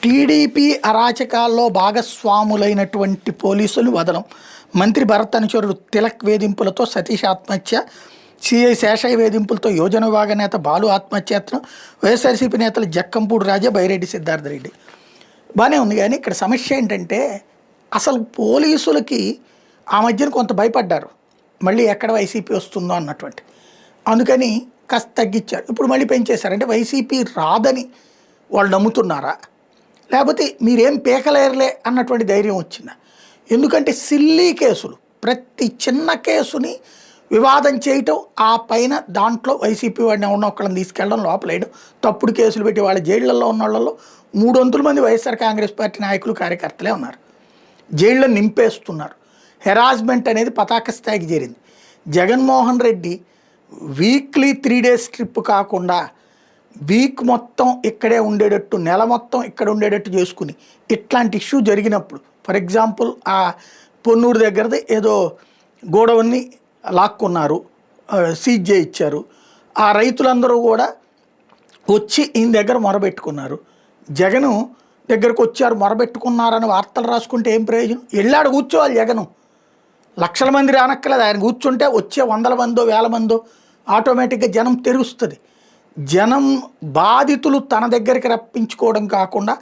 TDP అరాచకాల్లో భాగస్వాములైనటువంటి పోలీసులు వదలం. మంత్రి భరత్ అనుచరుడు తిలక్ వేధింపులతో సతీష్ ఆత్మహత్య, సిఐ శేషయ్య వేధింపులతో యోజన విభాగ నేత బాలు ఆత్మహత్యాయత్నం, వైఎస్ఆర్సీపీ నేతలు జక్కంపూడి రాజా, బైరెడ్డి సిద్ధార్థ రెడ్డి. బాగానే ఉంది, కానీ ఇక్కడ సమస్య ఏంటంటే అసలు పోలీసులకి ఆ మధ్యన కొంత భయపడ్డారు, మళ్ళీ ఎక్కడ వైసీపీ వస్తుందో అన్నటువంటి. అందుకని కాస్త తగ్గించారు, ఇప్పుడు మళ్ళీ పెంచేశారు. అంటే వైసీపీ రాదని వాళ్ళు నమ్ముతున్నారా, లేకపోతే మీరేం పీకలేరులే అన్నటువంటి ధైర్యం వచ్చిందా? ఎందుకంటే సిల్లీ కేసులు, ప్రతి చిన్న కేసుని వివాదం చేయటం, ఆ పైన దాంట్లో వైసీపీ వాడిని ఉన్న ఒక్కళ్ళని తీసుకెళ్ళడం, లోపలేయడం, తప్పుడు కేసులు పెట్టి వాళ్ళ జైళ్లలో ఉన్న వాళ్ళలో 300 మంది వైఎస్ఆర్ కాంగ్రెస్ పార్టీ నాయకులు కార్యకర్తలే ఉన్నారు. జైళ్ళలో నింపేస్తున్నారు. హెరాస్మెంట్ అనేది పతాక స్థాయికి చేరింది. Jaganmohan Reddy weekly 3 days trip కాకుండా వీక్ మొత్తం ఇక్కడే ఉండేటట్టు, నెల మొత్తం ఇక్కడ ఉండేటట్టు చేసుకుని ఇట్లాంటి ఇష్యూ జరిగినప్పుడు, ఫర్ ఎగ్జాంపుల్ ఆ పొన్నూరు దగ్గరది ఏదో గోడవన్ని లాక్కున్నారు, సీజ్ చేయించారు. ఆ రైతులందరూ కూడా వచ్చి ఈయన దగ్గర మొరబెట్టుకున్నారు. జగను దగ్గరకు వచ్చారు, మొరబెట్టుకున్నారని వార్తలు రాసుకుంటే ఏం ప్రయోజనం? వెళ్ళాడు కూర్చోవాలి జగను. లక్షల మంది రానక్కలేదు, ఆయన కూర్చుంటే వచ్చే 100 మందో 1000 మందో ఆటోమేటిక్గా జనం తెరుస్తుంది. జనం బాధితులు తన దగ్గరికి రప్పించుకోవడం కాకుండా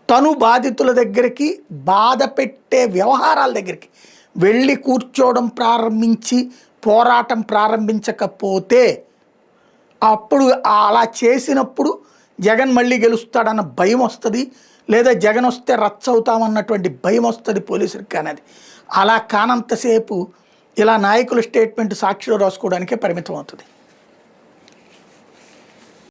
తను బాధితుల దగ్గరికి, బాధ పెట్టే వ్యవహారాల దగ్గరికి వెళ్ళి కూర్చోవడం ప్రారంభించి పోరాటం ప్రారంభించకపోతే, అప్పుడు అలా చేసినప్పుడు జగన్ మళ్ళీ గెలుస్తాడన్న భయం వస్తుంది, లేదా జగన్ వస్తే రచ్చ అవుతామన్నటువంటి భయం వస్తుంది పోలీసులకు. కానది అలా కానంతసేపు ఇలా నాయకుల స్టేట్మెంట్ సాక్షిలో రాసుకోవడానికే పరిమితం అవుతుంది.